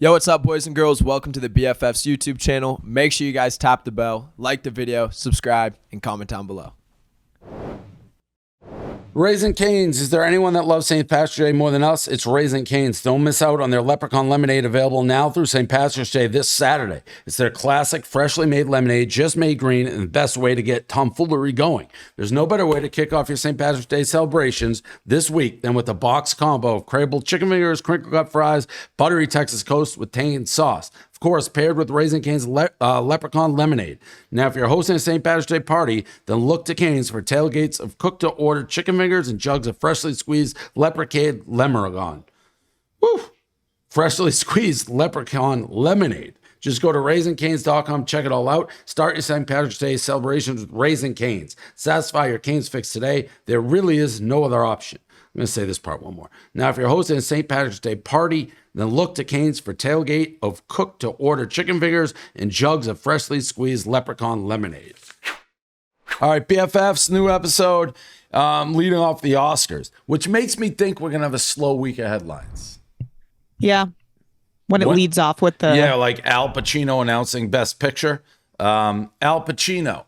Yo, what's up, boys and girls? Welcome to the BFFs YouTube channel. Make sure you guys tap the bell, like the video, subscribe, and comment down below. Raising Cane's. Is there anyone that loves St. Patrick's Day more than us? It's Raising Cane's. Don't miss out on their Leprechaun Lemonade, available now through St. Patrick's Day this Saturday. It's their classic, freshly made lemonade, just made green, and the best way to get tomfoolery going. There's no better way to kick off your St. Patrick's Day celebrations this week than with a box combo of crumbled chicken fingers, crinkle cut fries, buttery Texas toast with tangy sauce. Of course, paired with Raising Cane's Leprechaun Lemonade. Now, if you're hosting a St. Patrick's Day party, then look to Cane's for tailgates of cooked-to-order chicken fingers and jugs of freshly squeezed Leprechaun Lemonade. Woo! Freshly squeezed Leprechaun Lemonade. Just go to RaisingCanes.com, check it all out. Start your St. Patrick's Day celebrations with Raising Cane's. Satisfy your Cane's fix today. There really is no other option. I'm going to say this part one more. Now, if you're hosting a St. Patrick's Day party, then look to Cane's for tailgate of cooked-to-order chicken fingers and jugs of freshly squeezed Leprechaun Lemonade. All right, BFFs, new episode, leading off the Oscars, which makes me think we're going to have a slow week of headlines. Yeah. When it leads off with the... Yeah, like Al Pacino announcing Best Picture. Al Pacino.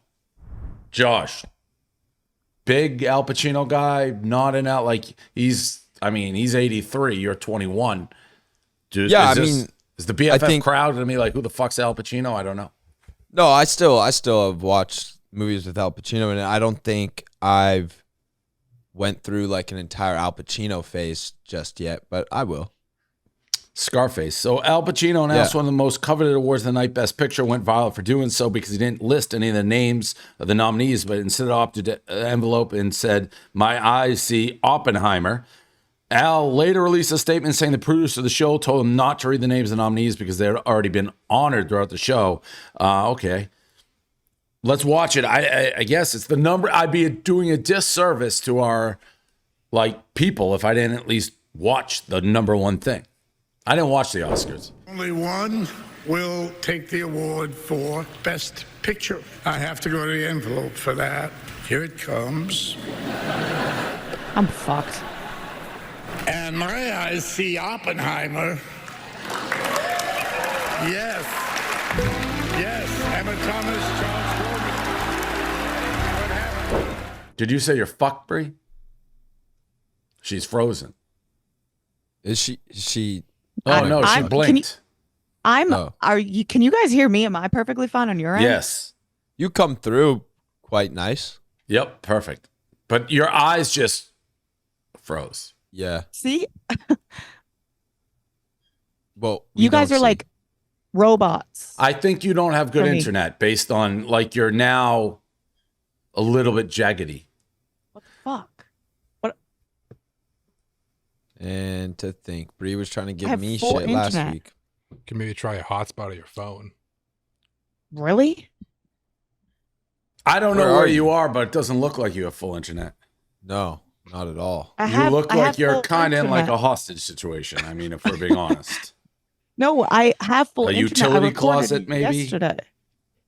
Josh. Big Al Pacino guy, nodding out like he's 83, you're 21. Dude, Yeah, is the BFF crowd gonna be like, who the fuck's Al Pacino? I don't know. No, I still have watched movies with Al Pacino, and I don't think I've went through like an entire Al Pacino phase just yet, but I will. Scarface. So Al Pacino announced one of the most coveted awards of the night, Best Picture, went viral for doing so because he didn't list any of the names of the nominees, but instead opted an envelope and said, "My eyes see Oppenheimer." Al later released a statement saying the producer of the show told him not to read the names of the nominees because they had already been honored throughout the show. Okay. Let's watch it. I guess it's the number. I'd be doing a disservice to our people if I didn't at least watch the number one thing. I didn't watch the Oscars. Only one will take the award for Best Picture. I have to go to the envelope for that. Here it comes. I'm fucked. And my eyes see Oppenheimer. Yes. Yes. Emma Thomas, Charles Logan. What happened? Did you say you're fucked, Brie? She's frozen. Is she? Oh, no, she blinked. Can you guys hear me? Am I perfectly fine on your end? Yes. You come through quite nice. Yep, perfect. But your eyes just froze. Yeah. See? Well, you guys are like robots. I think you don't have good internet based on you're now a little bit jaggedy. What the fuck? What? And to think, Bree was trying to give me full shit last internet. week. You can maybe try a hotspot of your phone. Really? I don't know where you are, but it doesn't look like you have full internet. No, not at all. You look like you're kind of in like a hostage situation. I mean, if we're being honest. No, I have full a internet. utility closet, maybe? Yesterday.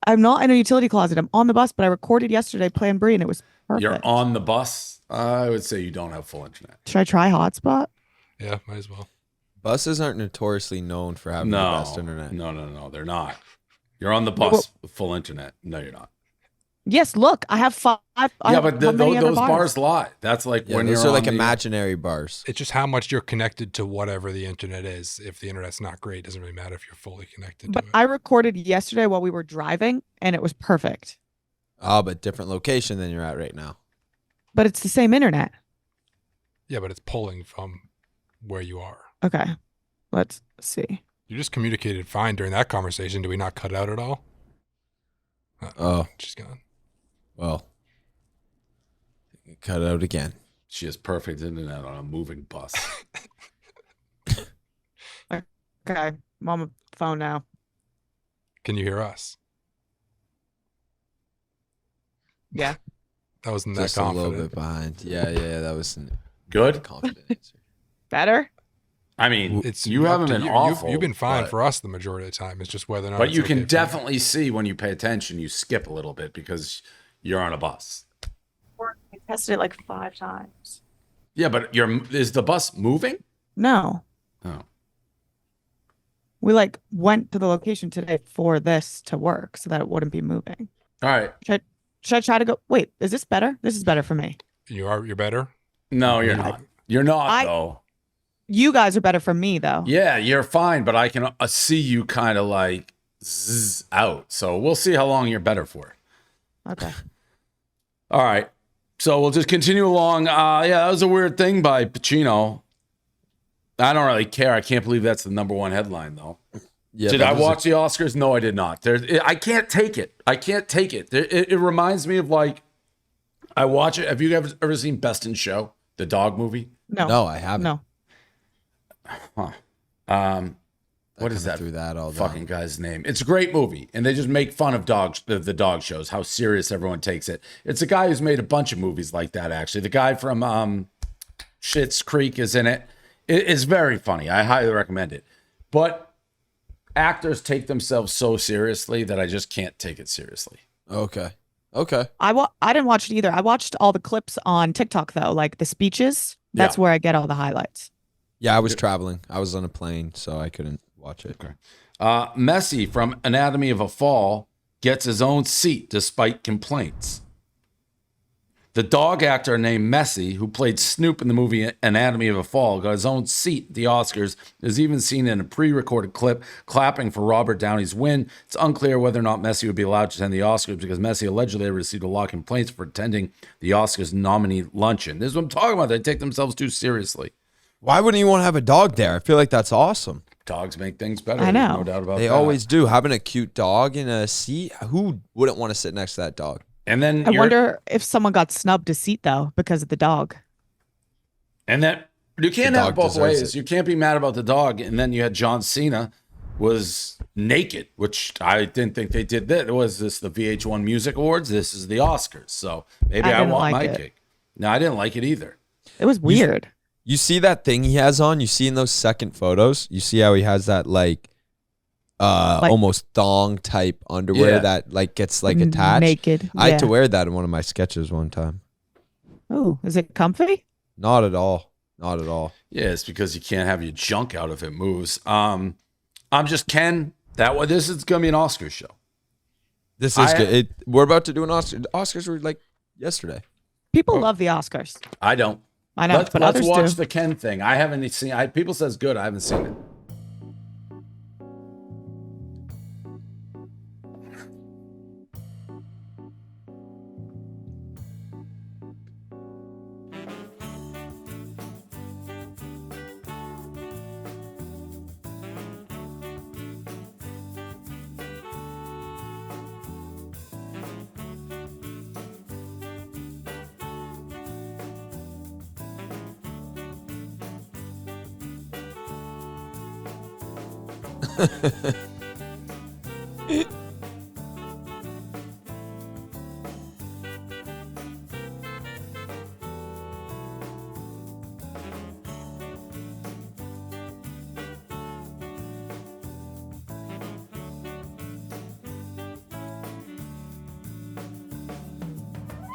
I'm not in a utility closet. I'm on the bus, but I recorded yesterday playing Brie, and it was perfect. You're on the bus? I would say you don't have full internet. Should I try hotspot? Yeah, might as well. Buses aren't notoriously known for having the best internet. No, they're not. You're on the bus with full internet. No, you're not. Yes, look, I have 5. Yeah, but those bars lie. That's when those you're are like imaginary bars. It's just how much you're connected to whatever the internet is. If the internet's not great, it doesn't really matter if you're fully connected But to it. I recorded yesterday while we were driving, and it was perfect. Oh, but different location than you're at right now. But it's the same internet. Yeah, but it's pulling from where you are. Okay, let's see. You just communicated fine during that conversation. Do we not cut out at all? Oh. She's gone. Well, cut out again. She has perfect internet on a moving bus. Okay, I'm on my phone now. Can you hear us? Yeah. That wasn't Just that confident. a little bit behind. Yeah, that was Good? confident answer. Better? I mean, It's you haven't up to been you. awful. You've been fine but- for us the majority of the time. It's just whether or not. But it's you okay can for you. definitely see when you pay attention, you skip a little bit because you're on a bus. I tested it like 5 times. Yeah, but is the bus moving? No. Oh. We like went to the location today for this to work so that it wouldn't be moving. All right. Should I try to go? Wait, is this better? This is better for me. You're better? No, you're not. You're not, though. You guys are better for me, though. Yeah, you're fine, but I can see you kind of like zzz out. So we'll see how long you're better for. Okay. All right. So we'll just continue along. Yeah, that was a weird thing by Pacino. I don't really care. I can't believe that's the number one headline, though. Yeah, did I watch the Oscars? No, I did not. I can't take it. I can't take it. It reminds me of like, I watch it. Have you ever seen Best in Show, the dog movie? No, I haven't. No. Huh. What is that? Through that all fucking guy's name? It's a great movie, and they just make fun of the dog shows, how serious everyone takes it. It's a guy who's made a bunch of movies like that. Actually, the guy from Schitt's Creek is in it. It's very funny. I highly recommend it. But actors take themselves so seriously that I just can't take it seriously. Okay. I didn't watch it either. I watched all the clips on TikTok though, like the speeches. That's where I get all the highlights. Yeah, I was traveling. I was on a plane, so I couldn't watch it. Okay. Messi from Anatomy of a Fall gets his own seat despite complaints. The dog actor named Messi, who played Snoop in the movie Anatomy of a Fall, got his own seat at the Oscars. Is even seen in a pre-recorded clip clapping for Robert Downey's win. It's unclear whether or not Messi would be allowed to attend the Oscars because Messi allegedly received a lot of complaints for attending the Oscars nominee luncheon. This is what I'm talking about. They take themselves too seriously. Why wouldn't you want to have a dog there? I feel like that's awesome. Dogs make things better. I know. No doubt about that. They always do. Having a cute dog in a seat, who wouldn't want to sit next to that dog? And then I wonder if someone got snubbed a seat though because of the dog. And then you can't have both ways. It. You can't be mad about the dog. And then you had John Cena was naked, which I didn't think they did that. Was this the VH1 Music Awards? This is the Oscars. So maybe I want my kick. No, I didn't like it either. It was weird. You see that thing he has on? You see in those second photos? You see how he has that like almost thong type underwear that like gets like attached? Naked. I had to wear that in one of my sketches one time. Oh, is it comfy? Not at all. Not at all. Yeah, it's because you can't have your junk out if it moves. I'm just Ken. This is gonna be an Oscars show. This is good. We're about to do an Oscar. Oscars were like yesterday. People love the Oscars. I don't. I know, but let's others watch do. the Ken thing. I haven't seen. People says good. I haven't seen it.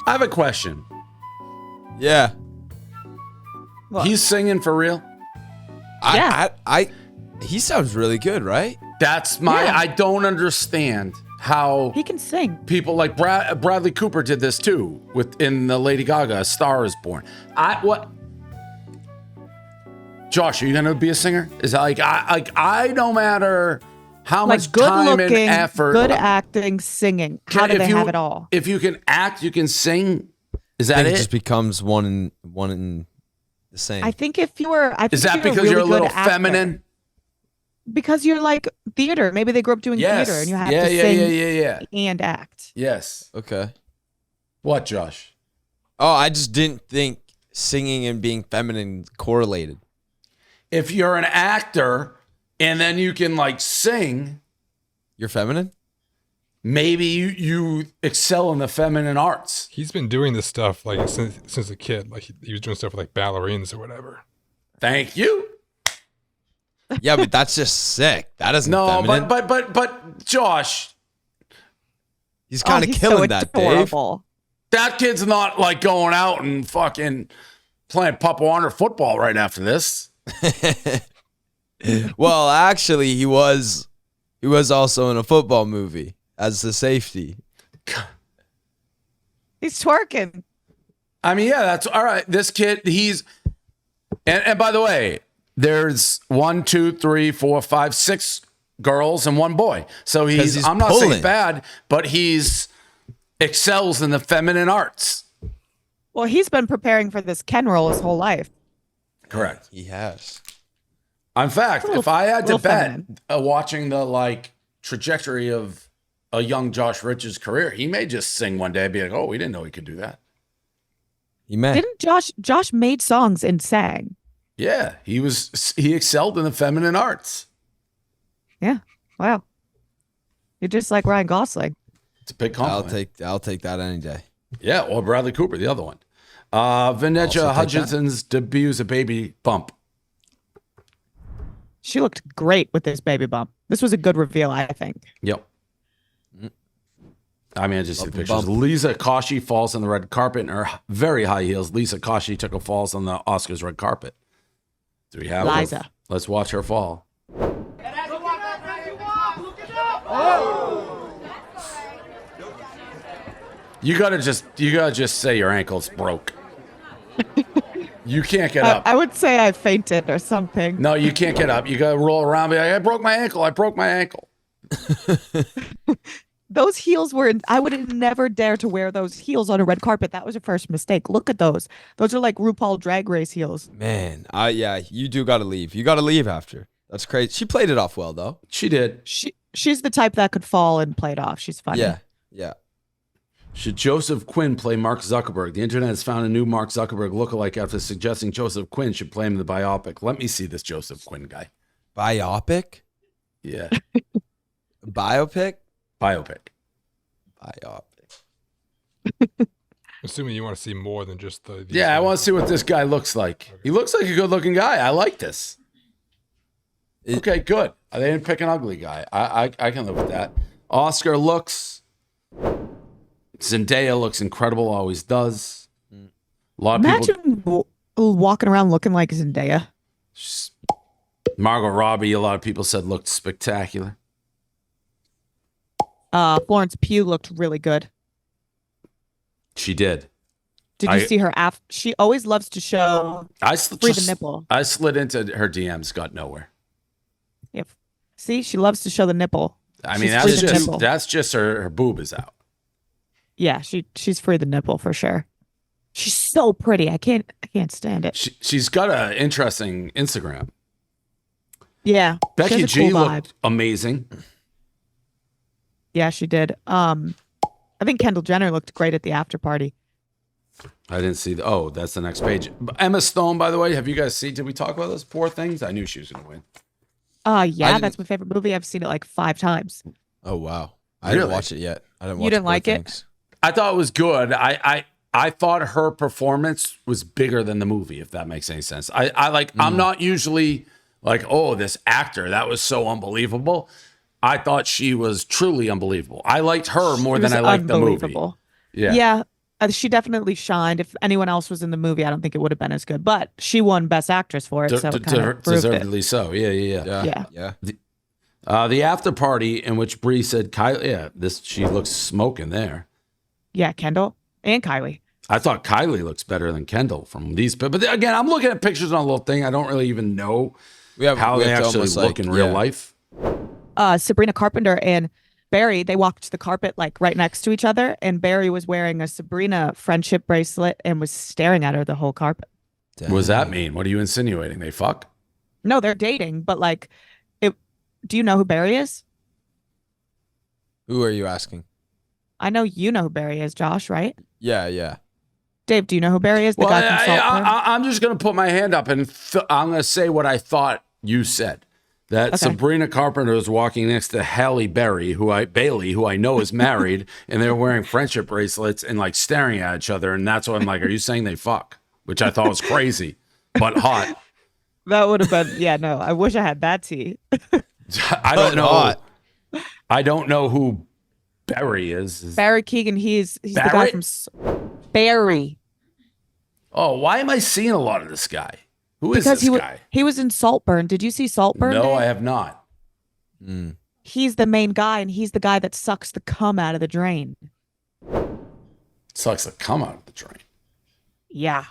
I have a question. Yeah. What? He's singing for real? He sounds really good, right? That's my. Yeah. I don't understand how He can sing. people like Bradley Cooper did this too in the Lady Gaga "A Star Is Born." Josh, are you gonna be a singer? Is that I no matter how Like much good time looking, and effort, good acting, singing. How do they have it all? If you can act, you can sing. Is I that think it? it just becomes one in the same. I think if you were, Is that because really you're a little good actor, feminine? because you're like theater. Maybe they grew up doing Yes. theater, and you have Yeah, to yeah, sing yeah. and act. Yes. Okay. What, Josh? Oh, I just didn't think singing and being feminine correlated. If you're an actor and then you can like sing, You're feminine? maybe you excel in the feminine arts. He's been doing this stuff like since a kid. Like he was doing stuff with like ballerinas or whatever. Thank you. Yeah, but that's just sick. That isn't No, feminine. but Josh, He's kind of he's killing so that, Dave. adorable. that kid's not like going out and fucking playing Pop Warner football right after this. Well, actually, he was also in a football movie as the safety. He's twerking. I mean, yeah, that's all right. This kid, and by the way, there's 1, 2, 3, 4, 5, 6 girls and 1 boy. So he's I'm not pulling. saying bad, but he's excels in the feminine arts. Well, he's been preparing for this Ken role his whole life. Correct. He has. In fact, if I had to bet feminine. watching the trajectory of a young Josh Rich's career, he may just sing one day and be like, oh, we didn't know he could do that. He may. Didn't Josh made songs and sang? Yeah, he excelled in the feminine arts. Yeah. Wow. You're just like Ryan Gosling. It's a big compliment. I'll take that any day. Yeah, or Bradley Cooper, the other one. Vanessa Hudgens debuts a baby bump. She looked great with this baby bump. This was a good reveal, I think. Yep. I mean, I just see the Bump and pictures. bump. Lisa Koshy falls on the red carpet in her very high heels. Lisa Koshy took a falls on the Oscars red carpet. Do we have Liza. her? Let's watch her fall. You gotta just say your ankle's broke. You can't get up. I would say I fainted or something. No, you can't get up. You gotta roll around and be like, I broke my ankle. I broke my ankle. Those heels were, I would have never dared to wear those heels on a red carpet. That was a first mistake. Look at those. Those are like RuPaul Drag Race heels. Man, yeah, you do got to leave. You got to leave after. That's crazy. She played it off well, though. She did. She's the type that could fall and play it off. She's funny. Yeah. Should Joseph Quinn play Mark Zuckerberg? The internet has found a new Mark Zuckerberg lookalike after suggesting Joseph Quinn should play him in the biopic. Let me see this Joseph Quinn guy. Biopic? Yeah. Biopic? Biopic. Assuming you want to see more than just the. Yeah, I want to see what this guy looks like. He looks like a good-looking guy. I like this. Okay, good. They didn't pick an ugly guy. I can live with that. Oscar looks. Zendaya looks incredible, always does. A lot of people. Imagine walking around looking like Zendaya. Margot Robbie, a lot of people said looked spectacular. Florence Pugh looked really good. She did. Did you see her? She always loves to show free the nipple. I slid into her DMs, got nowhere. Yep. See, she loves to show the nipple. I mean, She's that's just her boob is out. Yeah, she's free the nipple for sure. She's so pretty. I can't stand it. She's got an interesting Instagram. Yeah. Becky She has a cool vibe. looked amazing. Yeah, she did. I think Kendall Jenner looked great at the after party. I didn't see that's the next page. Emma Stone, by the way, have you guys seen? Did we talk about those Poor Things? I knew she was going to win. Yeah, that's my favorite movie. I've seen it like 5 times. Oh, wow. I didn't watch it yet. You didn't like it? I thought it was good. I thought her performance was bigger than the movie, if that makes any sense. I'm not usually like, oh, this actor, that was so unbelievable. I thought she was truly unbelievable. I liked her more than I liked the movie. Yeah. She definitely shined. If anyone else was in the movie, I don't think it would have been as good. But she won Best Actress for it, so it kind of proved deservedly it. so. Yeah. The after party in which Bree said, "Kylie, she looks smoking there." Yeah, Kendall and Kylie. I thought Kylie looks better than Kendall from these, but again, I'm looking at pictures on a little thing. I don't really even know how they actually look in real life. Sabrina Carpenter and Barry, they walked the carpet like right next to each other, and Barry was wearing a Sabrina friendship bracelet and was staring at her the whole carpet. What does that mean? What are you insinuating? They fuck? No, they're dating, but like, do you know who Barry is? Who are you asking? I know you know who Barry is, Josh, right? Yeah. Dave, do you know who Barry is? The guy from Salt Firm? I'm just going to put my hand up and I'm going to say what I thought you said. That Sabrina Carpenter was walking next to Halle Berry, who I know is married, and they were wearing friendship bracelets and like staring at each other. And that's what I'm like, are you saying they fuck? Which I thought was crazy, but hot. That would have been, no, I wish I had that tea. I don't know. I don't know who Barry is. Barry Keoghan, he's the guy from Barry. Oh, why am I seeing a lot of this guy? Who is Because this guy? he was in Saltburn. Did you see Saltburn? No, Dave? I have not. He's the main guy, and he's the guy that sucks the cum out of the drain. Sucks the cum out of the drain. Yeah.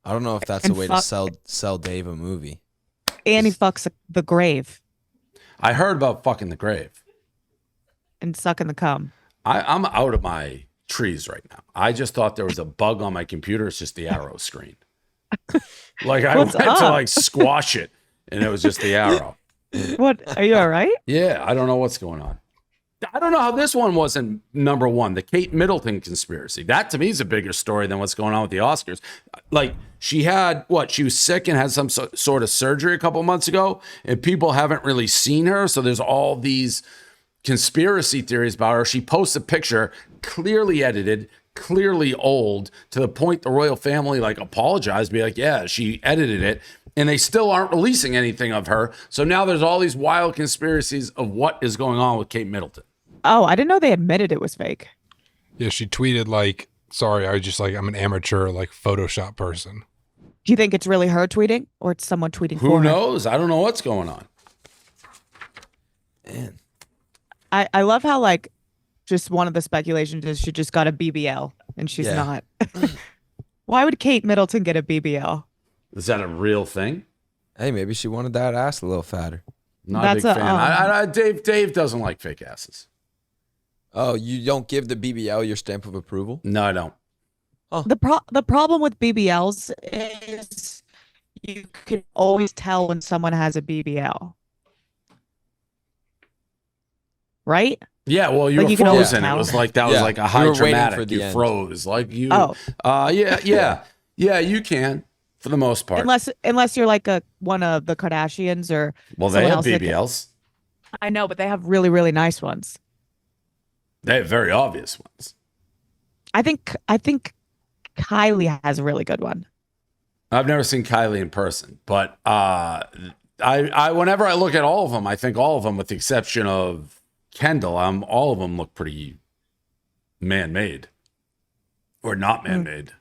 I don't know if that's And a way to sell Dave a movie. And he fucks the grave I heard about fucking the grave. and sucking the cum. I'm out of my trees right now. I just thought there was a bug on my computer. It's just the arrow screen. Like I What's went to up? like squash it, and it was just the arrow. What? Are you all right? Yeah, I don't know what's going on. I don't know how this one wasn't number one. The Kate Middleton conspiracy. That to me is a bigger story than what's going on with the Oscars. Like she had what? She was sick and had some sort of surgery a couple months ago, and people haven't really seen her. So there's all these conspiracy theories about her. She posts a picture, clearly edited, clearly old, to the point the royal family like apologized, be like, yeah, she edited it. And they still aren't releasing anything of her. So now there's all these wild conspiracies of what is going on with Kate Middleton. Oh, I didn't know they admitted it was fake. Yeah, she tweeted like, sorry, I was just like, I'm an amateur like Photoshop person. Do you think it's really her tweeting or it's someone tweeting Who for her? knows? I don't know what's going on. Man. I love how like just one of the speculations is she just got a BBL and she's Yeah. not. Why would Kate Middleton get a BBL? Is that a real thing? Hey, maybe she wanted that ass a little fatter. Not That's a big a, fan. Dave doesn't like fake asses. Oh, you don't give the BBL your stamp of approval? No, I don't. The problem with BBLs is you can always tell when someone has a BBL. Right? Yeah, well, you Like, were you can always frozen. It tell. was like that was Yeah, like a you high were waiting dramatic. for the You end. froze. Like you Oh. yeah, you can for the most part. Unless you're like one of the Kardashians or Well, they someone have else that BBLs. I know, but they have really, really nice ones. They have very obvious ones. I think Kylie has a really good one. I've never seen Kylie in person, but I whenever I look at all of them, I think all of them, with the exception of Kendall, all of them look pretty man-made or not man-made.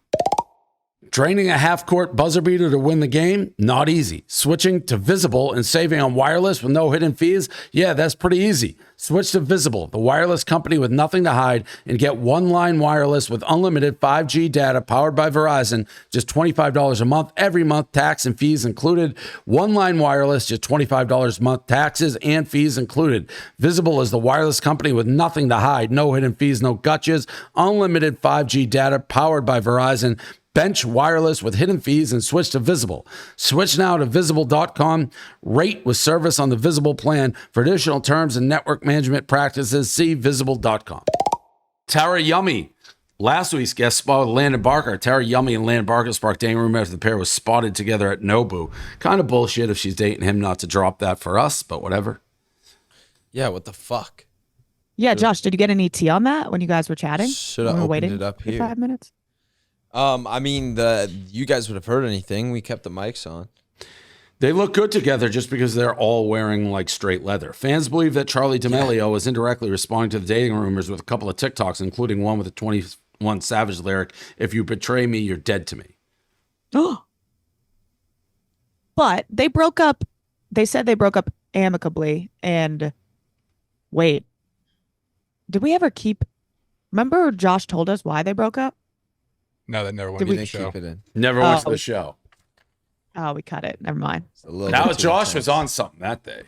Draining a half-court buzzer beater to win the game? Not easy. Switching to Visible and saving on wireless with no hidden fees? Yeah, that's pretty easy. Switch to Visible, the wireless company with nothing to hide, and get one-line wireless with unlimited 5G data powered by Verizon, just $25 a month, every month, tax and fees included. One-line wireless, just $25 a month, taxes and fees included. Visible is the wireless company with nothing to hide, no hidden fees, no gotchas, unlimited 5G data powered by Verizon. Bench wireless with hidden fees and switch to Visible. Switch now to Visible.com. Rate with service on the Visible plan. For additional terms and network management practices, see Visible.com. Tara Yummy. Last week's guest spotted Landon Barker. Tara Yummy and Landon Barker sparked dating rumors after the pair was spotted together at Nobu. Kind of bullshit if she's dating him not to drop that for us, but whatever. Yeah, what the fuck? Yeah, Josh, did you get any tea on that when you guys were chatting? Should have When we were opened waiting it up for here. 5 minutes. I mean, you guys would have heard anything. We kept the mics on. They look good together just because they're all wearing like straight leather. Fans believe that Charlie D'Amelio is indirectly responding to the dating rumors with a couple of TikToks, including one with a 21 Savage lyric, "If you betray me, you're dead to me." But they broke up. They said they broke up amicably. And wait, did we ever keep? Remember, Josh told us why they broke up. No, that never went Did to we the Didn't show. keep it in. Never watched the show. Oh, we cut it. Never mind. It's a little Now bit too Josh intense. was on something that day.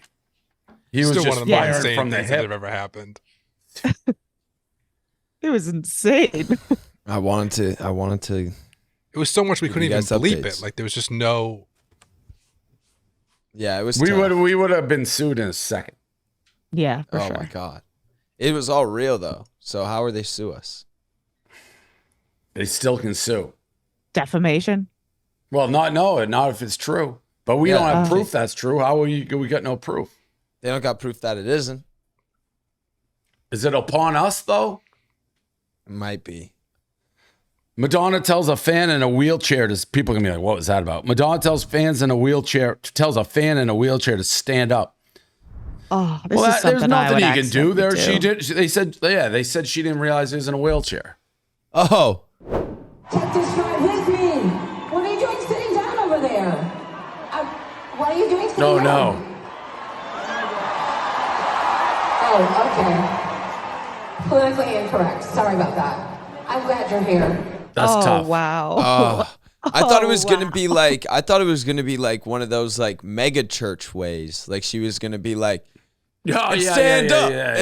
He was Still just one of the most fired insane from the things that have hip. ever happened. It was insane. I wanted to. It was so much we Give couldn't you even guys bleep updates. it. Like there was just no. Yeah, it was. We tough. would have been sued in a second. Yeah, for Oh sure. my god, it was all real though. So how are they sue us? They still can sue. Defamation. Well, not if it's true. But we Yeah. don't have proof that's true. How will you? We got no proof. They don't got proof that it isn't. Is it upon us though? It might be. Madonna tells a fan in a wheelchair to people are gonna be like, what was that about? Madonna tells a fan in a wheelchair to stand up. Oh, this Well, is something there's nothing I would you can do there. accidentally She did. They said she didn't realize he was in a wheelchair. Oh, Check this ride with me. What are you doing sitting down over there? No, no. Oh, okay. Politically incorrect. Sorry about that. I'm glad you're here. That's tough. Wow. I thought it was wow. gonna be like one of those like mega church ways. Like she was gonna be like, Oh, yeah, stand up, yeah.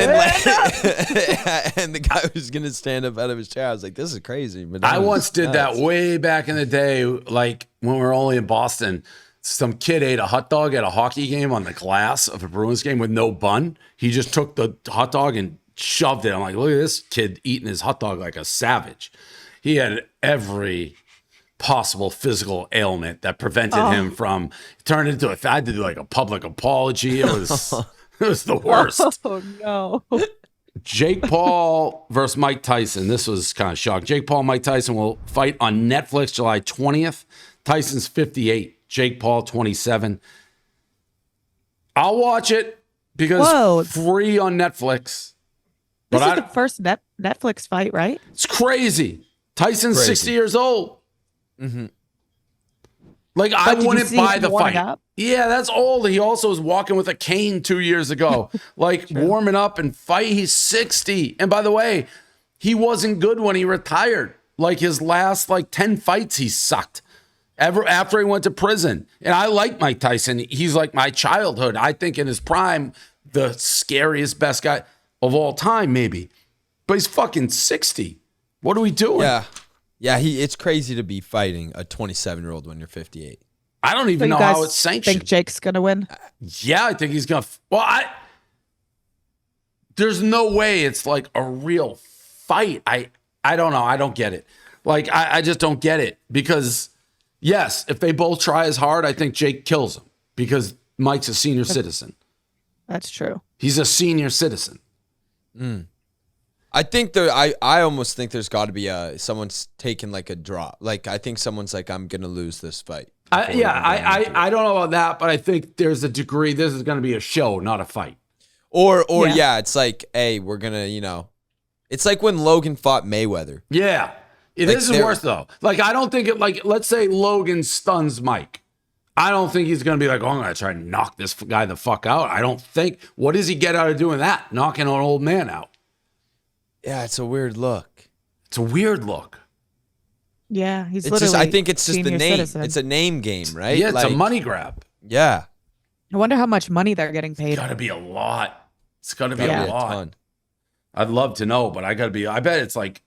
and the guy was gonna stand up out of his chair. I was like, this is crazy. But I was once did nuts. that way back in the day, like when we were only in Boston. Some kid ate a hot dog at a hockey game on the glass of a Bruins game with no bun. He just took the hot dog and shoved it. I'm like, look at this kid eating his hot dog like a savage. He had every possible physical ailment that prevented him from turning into I had to do like a public apology. It was it was the worst. Oh no. Jake Paul versus Mike Tyson. This was kind of shocking. Jake Paul and Mike Tyson will fight on Netflix July 20th. Tyson's 58. Jake Paul 27. I'll watch it because free on Netflix. This is the first Netflix fight, right? It's crazy. Tyson's 60 years old. Mm-hmm. Like, I wouldn't buy the fight. Up? Yeah, that's old. He also was walking with a cane 2 years ago. Like, warming up and fight. He's 60. And by the way, he wasn't good when he retired. Like, his last, 10 fights, he sucked. After he went to prison. And I like Mike Tyson. He's like my childhood. I think in his prime, the scariest, best guy of all time, maybe. But he's fucking 60. What are we doing? Yeah. Yeah, it's crazy to be fighting a 27-year-old when you're 58. I don't even know how it's sanctioned. Think Jake's going to win? Yeah, I think he's going to. Well, there's no way it's like a real fight. I don't know. I don't get it. Like, I just don't get it because... Yes, if they both try as hard, I think Jake kills him because Mike's a senior citizen. That's true. He's a senior citizen. I think I almost think there's got to be someone's taking like a draw. Like I think someone's like, I'm gonna lose this fight. I don't know about that, but I think there's a degree. This is gonna be a show, not a fight. Or it's like, hey, we're gonna, it's like when Logan fought Mayweather. Yeah. This is worse though. Like, I don't think let's say Logan stuns Mike. I don't think he's going to be like, I'm going to try and knock this guy the fuck out. I don't think. What does he get out of doing that? Knocking an old man out. Yeah, it's a weird look. It's a weird look. Yeah, he's It's literally just, I think it's just the senior name. citizen. It's a name game, right? Yeah, it's a money grab. Yeah. I wonder how much money they're getting paid. It's got to be a lot. It's got to be Yeah. a lot. ton. I'd love to know, but I bet it's like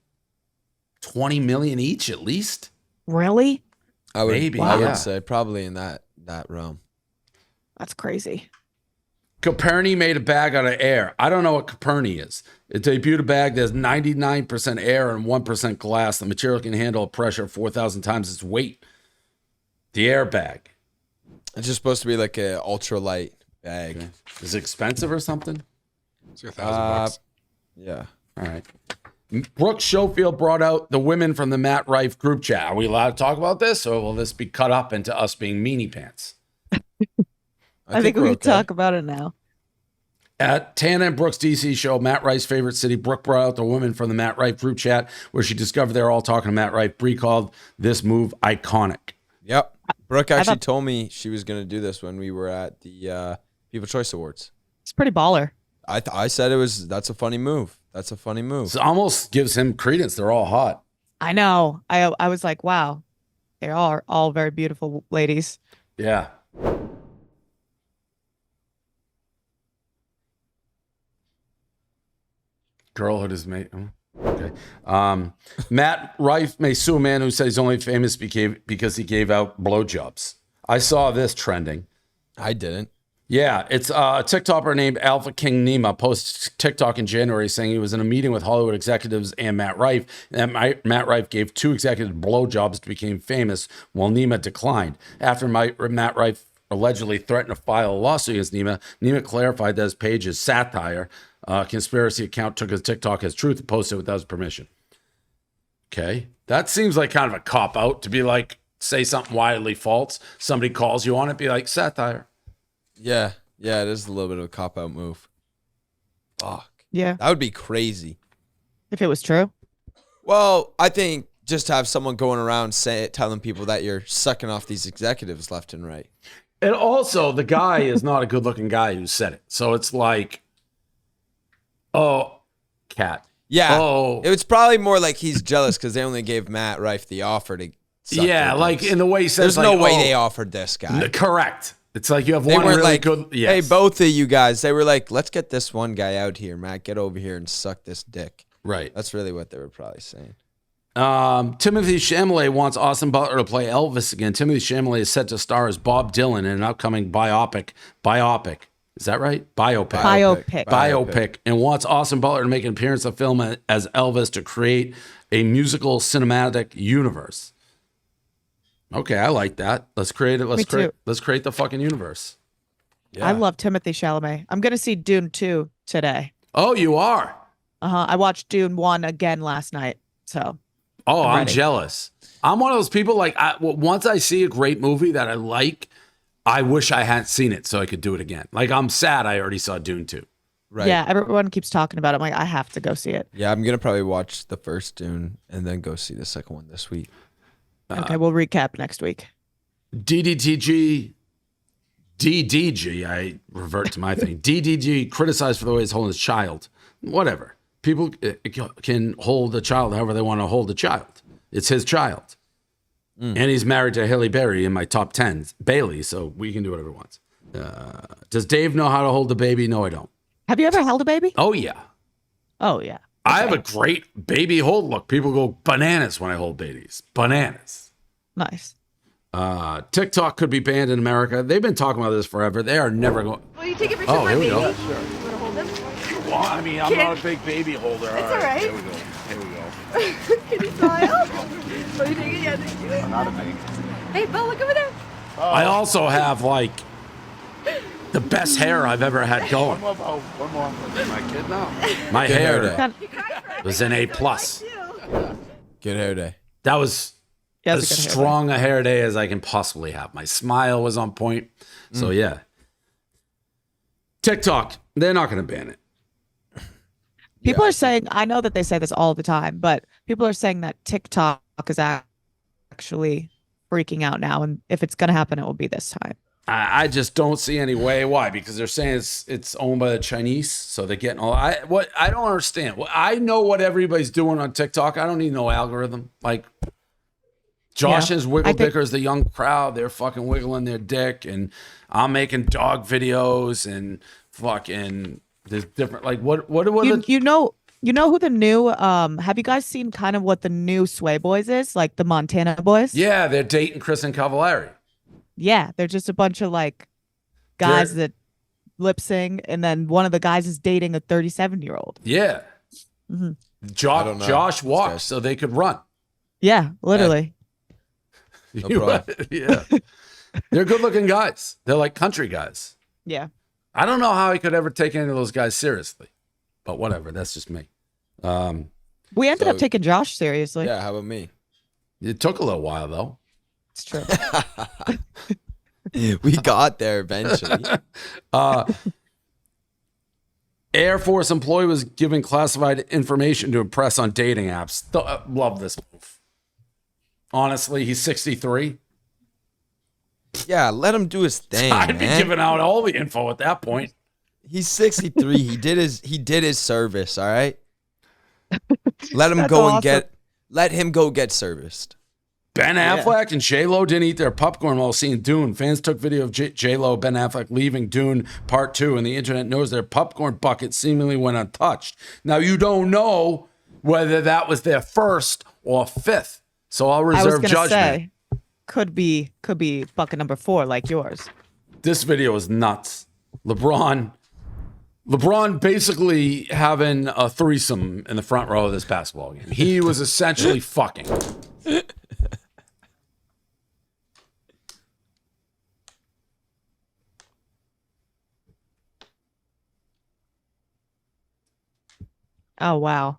20 million each at least. Really? I would, Maybe, I yeah. would say probably in that realm. That's crazy. Coperni made a bag out of air. I don't know what Coperni is. It debuted a bag that's 99% air and 1% glass. The material can handle a pressure of 4,000 times its weight. The air bag. It's just supposed to be like a ultralight bag. Okay. Is it expensive or something? It's like $1,000. Yeah. All right. Brooke Schofield brought out the women from the Matt Rife group chat. Are we allowed to talk about this, or will this be cut up into us being meanie pants? I think we we're can talk about it now. At Tana and Brooke's DC show, Matt Rife's favorite city, Brooke brought out the women from the Matt Rife group chat where she discovered they're all talking to Matt Rife. Bree called this move iconic. Yep. Brooke actually told me she was going to do this when we were at the People's Choice Awards. It's pretty baller. I said that's a funny move. That's a funny move. It almost gives him credence. They're all hot. I know. I was like, wow, they are all very beautiful ladies. Yeah. Girlhood is made. Okay. Matt Rife may sue a man who said he's only famous because he gave out blowjobs. I saw this trending. I didn't. Yeah, it's a TikToker named Alpha King Nima posted TikTok in January saying he was in a meeting with Hollywood executives and Matt Rife. And Matt Rife gave 2 executives blowjobs to become famous, while Nima declined. After Matt Rife allegedly threatened to file a lawsuit against Nima, Nima clarified that his page is satire. Conspiracy account took his TikTok as truth and posted it without his permission. Okay, that seems like kind of a cop out to be like, say something wildly false. Somebody calls you on it, be like, satire. Yeah, it is a little bit of a cop-out move. Fuck. Yeah. That would be crazy. If it was true. Well, I think just to have someone going around telling people that you're sucking off these executives left and right. And also, the guy is not a good-looking guy who said it. So it's like, oh, cat. Yeah. Oh. It was probably more like he's jealous because they only gave Matt Rife the offer to suck Yeah, their like dicks. in the way he says, There's no like, way oh, they offered this guy. Correct. It's like you have They one weren't really like, good. Yes. hey, both of you guys. They were like, let's get this one guy out here, Matt. Get over here and suck this dick. Right. That's really what they were probably saying. Timothy Chalamet wants Austin Butler to play Elvis again. Timothy Chalamet is set to star as Bob Dylan in an upcoming biopic. Is that right? Biopic. And wants Austin Butler to make an appearance in the film as Elvis to create a musical cinematic universe. Okay, I like that. Let's create it. Let's create the fucking universe. I love Timothy Chalamet. I'm going to see Dune 2 today. Oh, you are? I watched Dune 1 again last night. So. I'm jealous. I'm one of those people, like, once I see a great movie that I like, I wish I hadn't seen it so I could do it again. Like, I'm sad I already saw Dune 2. Right. Yeah, everyone keeps talking about it. I'm like, I have to go see it. Yeah, I'm going to probably watch the first Dune and then go see the second one this week. Okay, we'll recap next week. DDG, I revert to my thing. DDG criticized for the way he's holding his child. Whatever. People can hold a child however they want to hold a child. It's his child. And he's married to Hailey Bieber in my top 10, Bailey, so we can do whatever he wants. Does Dave know how to hold a baby? No, I don't. Have you ever held a baby? Oh, yeah. Oh, yeah. I have a great baby hold look. People go bananas when I hold babies. Bananas. Nice. TikTok could be banned in America. They've been talking about this forever. They are never going. Will you take a picture of my here we baby? go. Sure. You want to hold him? Well, I mean, I'm not a big baby holder. It's all right. Here we go. Can you smile? Will you take it? Yeah, thank you. I'm not a big. Hey, Bo, look over there. I also have, like, the best hair I've ever had going. One more, Bo. One more. My kid now. My hair hair was an A+. Good hair day. That was Yeah, as it's a good hair strong a hair day as I can possibly have. My smile was on point. So, yeah. TikTok, they're not going to ban it. People are saying, I know that they say this all the time, but people are saying that TikTok is actually freaking out now. And if it's going to happen, it will be this time. I just don't see any way. Why? Because they're saying it's owned by the Chinese, so they're getting all. I don't understand. I know what everybody's doing on TikTok. I don't need no algorithm. Like Josh's wiggle dickers, the young crowd, they're fucking wiggling their dick, and I'm making dog videos and fucking. There's different. Like what you know who the new have you guys seen kind of what the new Sway Boys is, like the Montana Boys? Yeah, they're dating Kristen Cavallari. Yeah, they're just a bunch of like guys that lip sing, and then one of the guys is dating a 37-year-old. Yeah. Mm-hmm. Josh walked so they could run. Yeah, literally. No Yeah. They're good-looking guys. They're like country guys. Yeah. I don't know how he could ever take any of those guys seriously, but whatever. That's just me. We ended up taking Josh seriously. Yeah, how about me? It took a little while, though. It's true. We got there eventually. Air Force employee was giving classified information to impress on dating apps. Love this move. Honestly, he's 63. Yeah, let him do his thing. I'd be man. giving out all the info at that point. He's 63. He did his service, all right? Let him That's go awesome. let him go get serviced. Ben Affleck and J-Lo didn't eat their popcorn while seeing Dune. Fans took video of J-Lo, Ben Affleck leaving Dune Part 2, and the internet knows their popcorn bucket seemingly went untouched. Now, you don't know whether that was their first or fifth, so I'll reserve judgment. Say, could be bucket number 4 like yours. This video is nuts. LeBron basically having a threesome in the front row of this basketball game. He was essentially fucking. Oh, wow.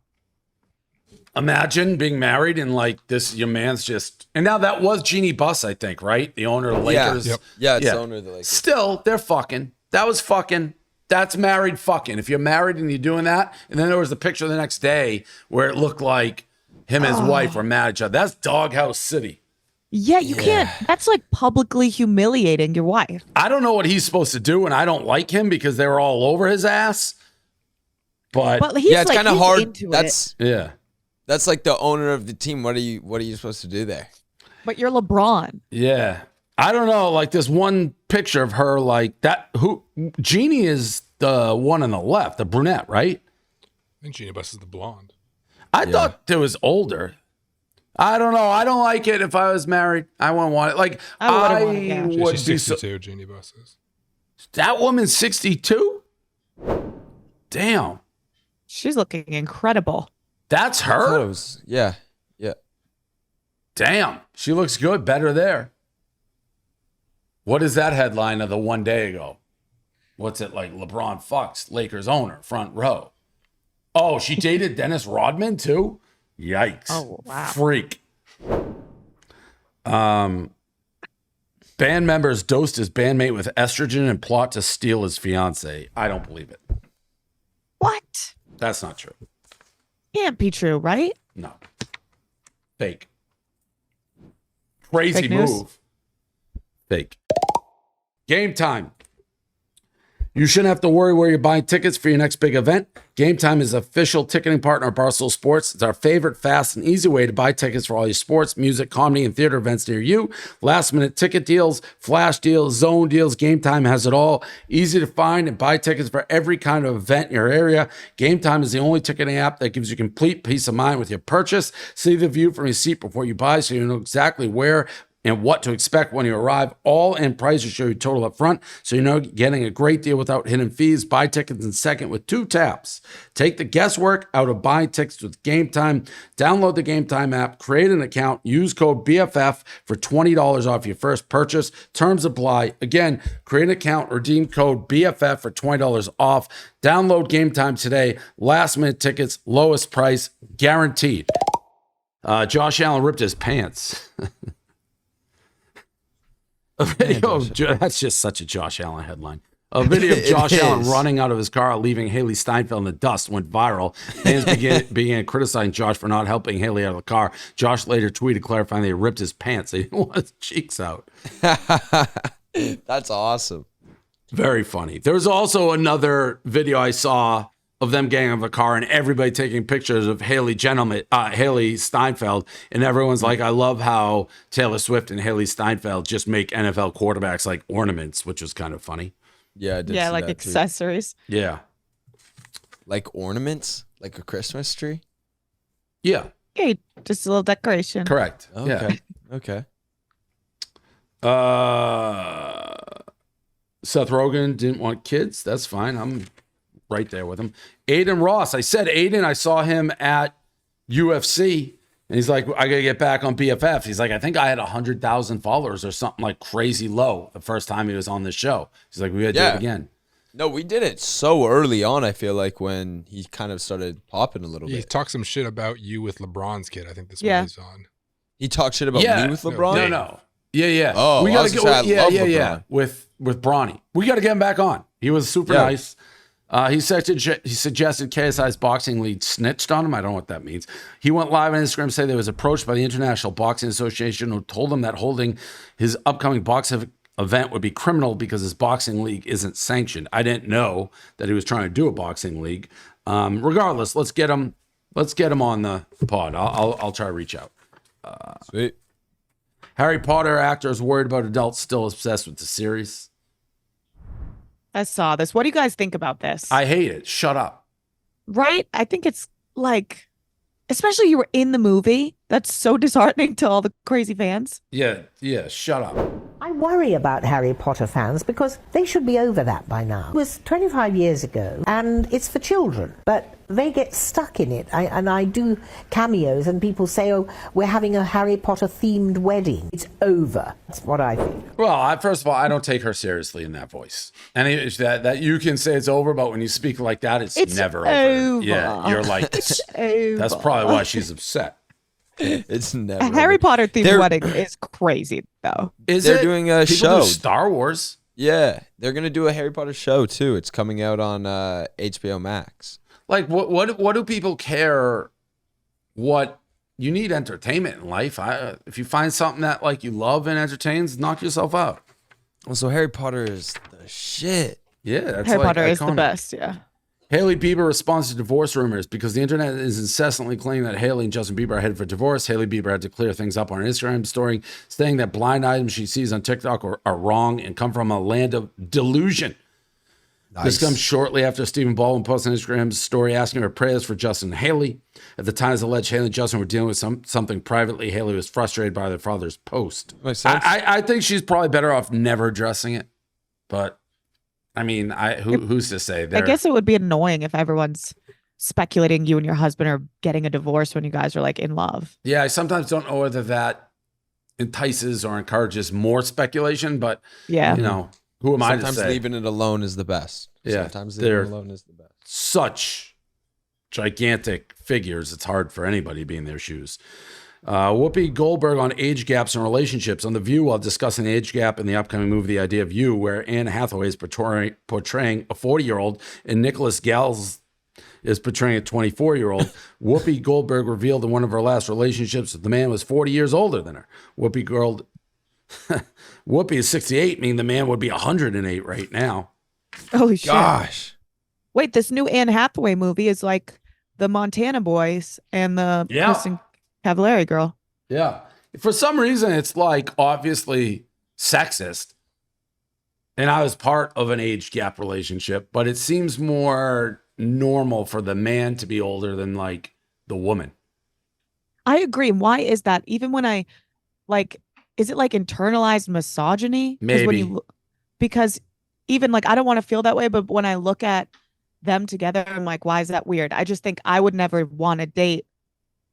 Imagine being married and like this, your man's just, and now that was Jeannie Buss, I think, right? The owner of the Lakers. Yeah, it's the owner of the Lakers. Still, they're fucking. That was fucking. That's married fucking. If you're married and you're doing that, and then there was the picture the next day where it looked like him and his wife were mad at each other. That's Doghouse City. Yeah, you can't. That's like publicly humiliating your wife. I don't know what he's supposed to do, and I don't like him because they were all over his ass. But he's yeah, it's kind of he's hard. into That's it. That's like the owner of the team. What are you supposed to do there? But you're LeBron. Yeah. I don't know. Like this one picture of her, like that. Jeannie is the one on the left, the brunette, right? I think Gina Bus is the blonde. I thought it was older. I don't know. I don't like it. If I was married, I wouldn't want it. Like I would She's be 62, Jeannie Bus is. That woman's 62. Damn, She's looking incredible. that's I thought her. it was, yeah. Damn, she looks good. Better there. What is that headline of the one day ago? What's it like? LeBron fucks Lakers owner, front row. Oh, she dated Dennis Rodman too? Yikes. Oh, wow. Freak. Band members dosed his bandmate with estrogen and plot to steal his fiance. I don't believe it. What? That's not true. Can't be true, right? No. Fake. Crazy Fake news? move. Fake. Game time. You shouldn't have to worry where you're buying tickets for your next big event. Game Time is official ticketing partner of Barstool Sports. It's our favorite, fast, and easy way to buy tickets for all your sports, music, comedy, and theater events near you. Last-minute ticket deals, flash deals, zone deals. Game Time has it all. Easy to find and buy tickets for every kind of event in your area. Game Time is the only ticketing app that gives you complete peace of mind with your purchase. See the view from your seat before you buy so you know exactly where and what to expect when you arrive. All in prices show you total up front, so you know you're getting a great deal without hidden fees. Buy tickets in second with 2 taps. Take the guesswork out of buying tickets with Game Time. Download the Game Time app, create an account, use code BFF for $20 off your first purchase. Terms apply. Again, create an account, redeem code BFF for $20 off. Download Game Time today. Last minute tickets, lowest price, guaranteed. Josh Allen ripped his pants. A video of that's just such a Josh Allen headline. A video of Josh Allen running out of his car, leaving Haley Steinfeld in the dust, went viral. Fans began criticizing Josh for not helping Haley out of the car. Josh later tweeted clarifying that he ripped his pants. He didn't want his cheeks out. That's awesome. Very funny. There was also another video I saw of them getting out of a car and everybody taking pictures of Haley Steinfeld. And everyone's like, I love how Taylor Swift and Haley Steinfeld just make NFL quarterbacks like ornaments, which was kind of funny. Yeah, I did Yeah, see like that accessories. Too. Yeah. Like ornaments? Like a Christmas tree? Yeah. Okay, just a little decoration. Correct. Okay. Yeah. Okay. Seth Rogen didn't want kids. That's fine. I'm right there with him. Adin Ross. I said Adin, I saw him at UFC. And he's like, I got to get back on BFF. He's like, I think I had 100,000 followers or something like crazy low the first time he was on the show. He's like, we got to do it again. No, we did it so early on, I feel like, when he kind of started popping a little He bit. talked some shit about you with LeBron's kid. I think this Yeah. one he's on. He talked shit about me with LeBron? No. Yeah. Oh, we I gotta was get gonna say, I love LeBron. with Bronny. We got to get him back on. He was super nice. He suggested KSI's boxing league snitched on him. I don't know what that means. He went live on Instagram to say that he was approached by the International Boxing Association, who told him that holding his upcoming boxing event would be criminal because his boxing league isn't sanctioned. I didn't know that he was trying to do a boxing league. Regardless, let's get him on the pod. I'll try to reach out. Sweet. Harry Potter actor is worried about adults still obsessed with the series. I saw this. What do you guys think about this? I hate it. Shut up. Right? I think it's like, especially you were in the movie. That's so disheartening to all the crazy fans. Yeah, shut up. I worry about Harry Potter fans because they should be over that by now. It was 25 years ago and it's for children, but they get stuck in it. I do cameos and people say, oh, we're having a Harry Potter themed wedding. It's over. That's what I think. Well, first of all, I don't take her seriously in that voice. And that you can say it's over, but when you speak like that, it's never over. Yeah, you're like, It's over. That's probably why she's upset. It's never. A Harry Potter themed They're- wedding is crazy, though. They're doing a People show. do Star Wars. Yeah, they're gonna do a Harry Potter show too. It's coming out on HBO Max. Like, what do people care what you need entertainment in life. If you find something that like you love and entertains, knock yourself out. Well, so Harry Potter is the shit. Yeah, that's Harry like Potter is the iconic. best. Yeah. Hailey Bieber responds to divorce rumors because the internet is incessantly claiming that Hailey and Justin Bieber are headed for divorce. Hailey Bieber had to clear things up on her Instagram story, saying that blind items she sees on TikTok are wrong and come from a land of delusion. Nice. This comes shortly after Stephen Baldwin posted an Instagram story asking her prayers for Justin and Hailey. At the time, it's alleged Hailey and Justin were dealing with something privately. Hailey was frustrated by their father's post. Makes sense. I think she's probably better off never addressing it, but I mean, who's to say? I guess it would be annoying if everyone's speculating you and your husband are getting a divorce when you guys are like in love. Yeah, I sometimes don't know whether that entices or encourages more speculation, but Yeah. you know, who am I to Sometimes say? leaving it alone is the best. Yeah, Sometimes leaving they're it alone is the best. Such gigantic figures, it's hard for anybody to be in their shoes. Whoopi Goldberg on age gaps and relationships. On The View, while discussing the age gap in the upcoming movie The Idea of You, where Anne Hathaway is portraying a 40-year-old and Nicholas Gals is portraying a 24-year-old, Whoopi Goldberg revealed in one of her last relationships that the man was 40 years older than her. Whoopi is 68, meaning the man would be 108 right now. Holy shit. Gosh. Wait, this new Anne Hathaway movie is like the Montana Boys and the Kristen Cavallari girl. Yeah. For some reason, it's like obviously sexist. And I was part of an age gap relationship, but it seems more normal for the man to be older than like the woman. I agree. Why is that? Even when I like, is it like internalized misogyny? Maybe. Because even like, I don't want to feel that way, but when I look at them together, I'm like, why is that weird? I just think I would never want to date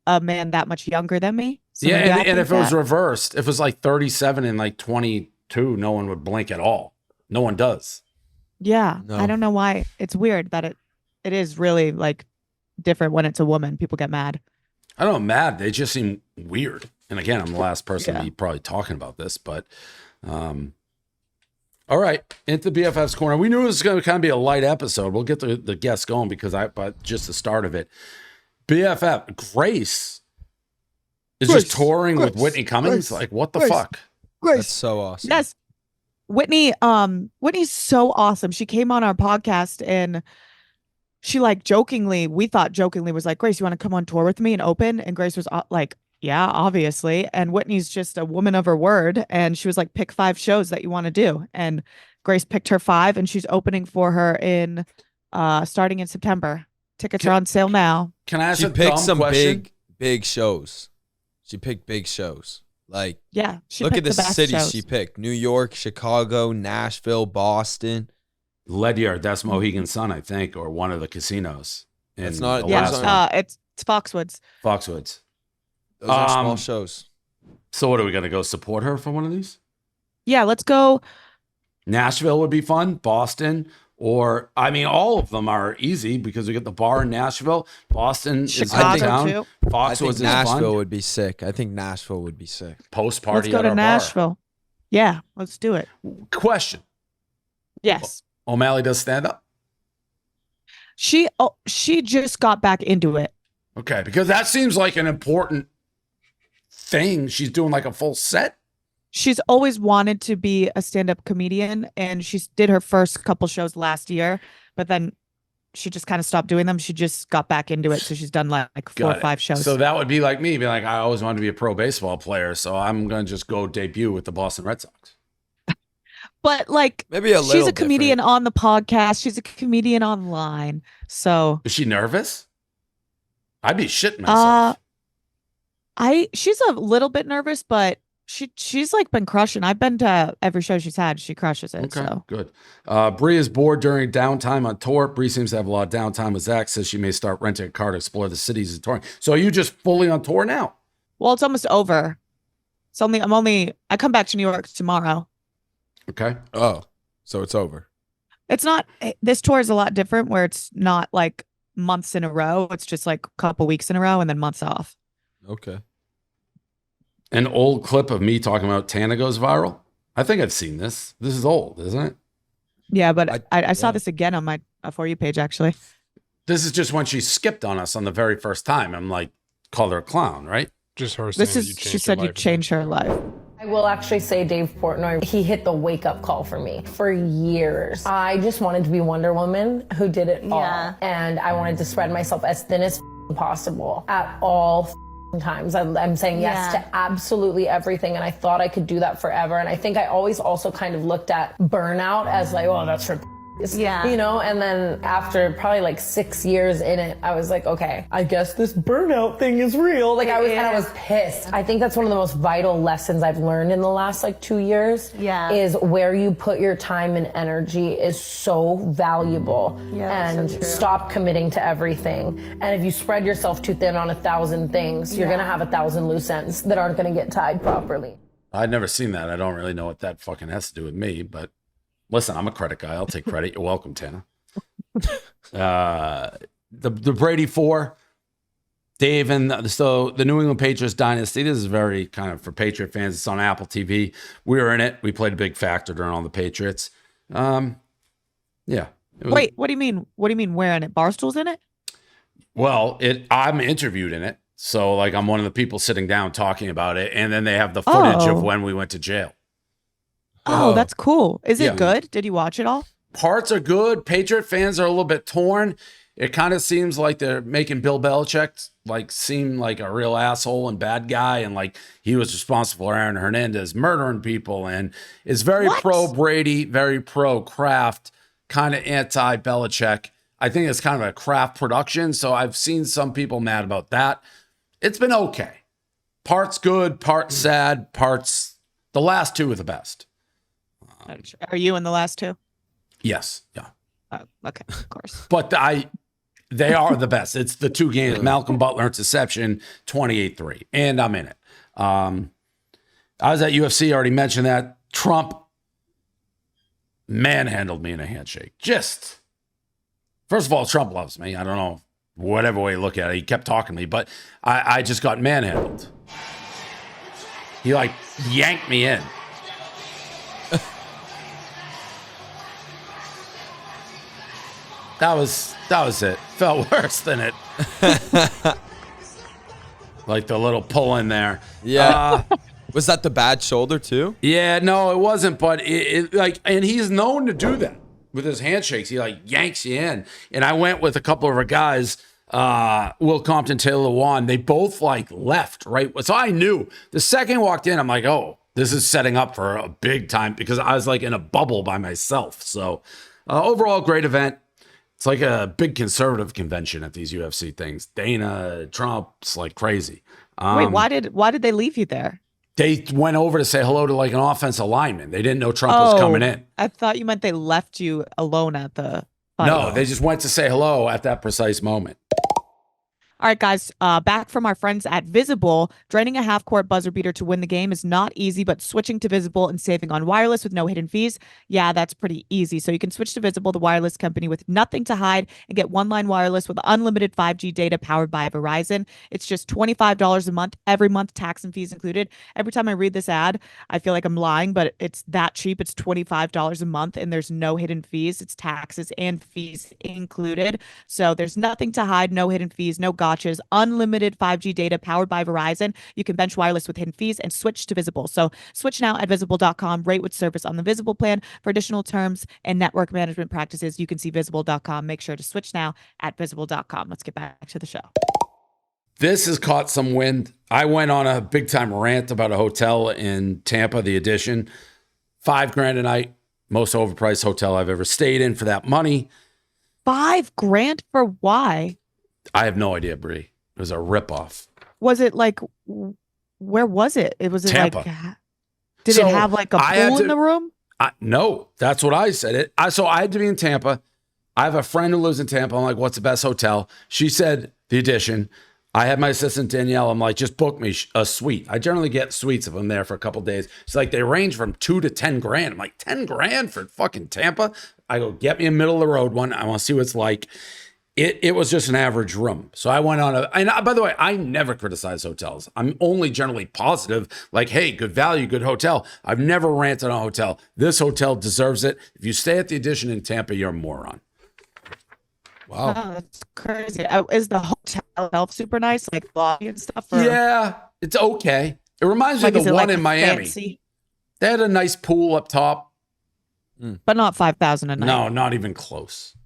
a man that much younger than me. So Yeah, maybe I and think if it was that. reversed, if it was like 37 and like 22, no one would blink at all. No one does. Yeah. No. I don't know why. It's weird that it is really like different when it's a woman. People get mad. I don't know, mad. They just seem weird. And again, I'm the last person to Yeah. be probably talking about this, but all right, into BFFs Corner. We knew it was going to kind of be a light episode. We'll get the guests going but just the start of it. BFF Grace is just touring with Whitney Cummings. Like, what the fuck? That's so awesome. Yes. Whitney's so awesome. She came on our podcast and she like we thought jokingly was like, Grace, you want to come on tour with me and open? And Grace was like, yeah, obviously. And Whitney's just a woman of her word. And she was like, pick 5 shows that you want to do. And Grace picked her 5 and she's opening for her starting in September. Tickets are on sale now. Can I ask She a picked dumb some question? big shows. She picked big shows. Like, Yeah. She look at picked the best cities shows. she picked: New York, Chicago, Nashville, Boston. Ledyard, that's Mohegan Sun, I think, or one of the casinos. That's not- the yeah, last those one. aren't- It's Foxwoods. Foxwoods. Those are small Um, shows. So what are we going to go support her for one of these? Yeah, let's go. Nashville would be fun. Boston, or I mean, all of them are easy because we get the bar in Nashville. Boston is Chicago, downtown. too. I Foxwoods think is Nashville fun. would be sick. I think Nashville would be sick. Post party Let's go at to our Nashville. Yeah, let's do it. bar. Question: Yes. O'Malley does stand up? She just got back into it. Okay, because that seems like an important thing. She's doing like a full set. She's always wanted to be a stand-up comedian, and she did her first couple shows last year, but then she just kind of stopped doing them. She just got back into it, so she's done like 4 or Got it. 5 shows. So that would be like me, be like, I always wanted to be a pro baseball player, so I'm gonna just go debut with the Boston Red Sox. But like, Maybe a she's little a comedian different. on the podcast. She's a comedian online. So Is she nervous? I'd be shitting myself. she's a little bit nervous, but she's like been crushing. I've been to every show she's had. She crushes it. Okay, So good. Bree is bored during downtime on tour. Bree seems to have a lot of downtime with Zach. Says she may start renting a car to explore the cities and touring. So are you just fully on tour now? well, it's almost over. I come back to New York tomorrow. Okay. Oh, so it's over. It's not, this tour is a lot different where it's not like months in a row. It's just like a couple weeks in a row and then months off. Okay. An old clip of me talking about Tana goes viral. I think I've seen this. This is old, isn't it? Yeah, but I saw yeah. this again on my For You page, actually. This is just when she skipped on us on the very first time. I'm like, called her a clown, right? Just her This saying is, that she said you changed her life. I will actually say Dave Portnoy, he hit the wake-up call for me. For years, I just wanted to be Wonder Woman who did it all. And I wanted to spread myself as thin as possible at all times. I'm saying yes to absolutely everything, and I thought I could do that forever. And I think I always also kind of looked at burnout as like, oh, that's for you know, and then after probably like 6 years in it, I was like, okay, I guess this burnout thing is real. Like I was pissed. I think that's one of the most vital lessons I've learned in the last like 2 years. Is where you put your time and energy is so valuable. And stop committing to everything. And if you spread yourself too thin on 1,000 things, you're gonna have 1,000 loose ends that aren't gonna get tied properly. I'd never seen that. I don't really know what that fucking has to do with me, but listen, I'm a credit guy. I'll take credit. You're welcome, Tana. The Brady Four, Dave, and so the New England Patriots dynasty. This is very kind of for Patriot fans. It's on Apple TV. We were in it. We played a big factor during all the Patriots. Yeah. Wait, what do you mean? What do you mean? Where in it? Barstool's in it? Well, I'm interviewed in it. So like I'm one of the people sitting down talking about it, and then they have the footage of when we went to jail. Oh, that's cool. Is it good? Did you watch it all? Parts are good. Patriot fans are a little bit torn. It kind of seems like they're making Bill Belichick like seem like a real asshole and bad guy, and like he was responsible for Aaron Hernandez murdering people, and is very pro Brady, very pro Kraft, kind of anti Belichick. I think it's kind of a Kraft production, so I've seen some people mad about that. It's been okay. Parts good, parts sad, parts. The last two are the best. Are you in the last two? Yes. Yeah. Oh, okay. Of course. But they are the best. It's the two games. Malcolm Butler interception, 28-3. And I'm in it. I was at UFC, already mentioned that. Trump manhandled me in a handshake. Just, first of all, Trump loves me. I don't know, whatever way you look at it. He kept talking to me, but I just got manhandled. He like yanked me in. That was it. Felt worse than it. Like the little pull in there. Yeah. Was that the bad shoulder too? Yeah, no, it wasn't. But it like, and he's known to do that with his handshakes. He like yanks you in. And I went with a couple of our guys, Will Compton, Taylor Lewan. They both like left, right? So I knew the second I walked in, I'm like, oh, this is setting up for a big time, because I was like in a bubble by myself. So overall, great event. It's like a big conservative convention at these UFC things. Dana, Trump's like crazy. Wait, why did they leave you there? They went over to say hello to like an offensive lineman. They didn't know Trump was coming in. I thought you meant they left you alone at the fight. No, they just went to say hello at that precise moment. All right, guys, back from our friends at Visible. Draining a half-court buzzer beater to win the game is not easy, but switching to Visible and saving on wireless with no hidden fees, yeah, that's pretty easy. So you can switch to Visible, the wireless company with nothing to hide, and get one-line wireless with unlimited 5G data powered by Verizon. It's just $25 a month, every month, tax and fees included. Every time I read this ad, I feel like I'm lying, but it's that cheap. It's $25 a month, and there's no hidden fees. It's taxes and fees included. So there's nothing to hide, no hidden fees, no gotchas, unlimited 5G data powered by Verizon. You can bench wireless with hidden fees and switch to Visible. So switch now at visible.com. Rate with service on the Visible plan. For additional terms and network management practices, you can see visible.com. Make sure to switch now at visible.com. Let's get back to the show. This has caught some wind. I went on a big time rant about a hotel in Tampa, the Edition. $5,000 a night, most overpriced hotel I've ever stayed in for that money. $5,000 for why? I have no idea, Bree. It was a ripoff. Was it like, where was it? It was Tampa. Like, did it have like a pool in the room? No, that's what I said. So I had to be in Tampa. I have a friend who lives in Tampa. I'm like, what's the best hotel? She said the Edition. I had my assistant Danielle. I'm like, just book me a suite. I generally get suites if I'm there for a couple of days. She's like, they range from $2,000 to $10,000. I'm like, $10,000 for fucking Tampa? I go, get me a middle of the road one. I want to see what it's like. It was just an average room. So I went on and by the way, I never criticize hotels. I'm only generally positive, like, hey, good value, good hotel. I've never ranted on a hotel. This hotel deserves it. If you stay at the Edition in Tampa, you're a moron. Wow. Oh, that's crazy. Is the hotel itself super nice, like lobby and stuff? Yeah, It's okay. It reminds me of the one in Miami. Fancy? They had a nice pool up top. But not 5,000 a night. No, not even close.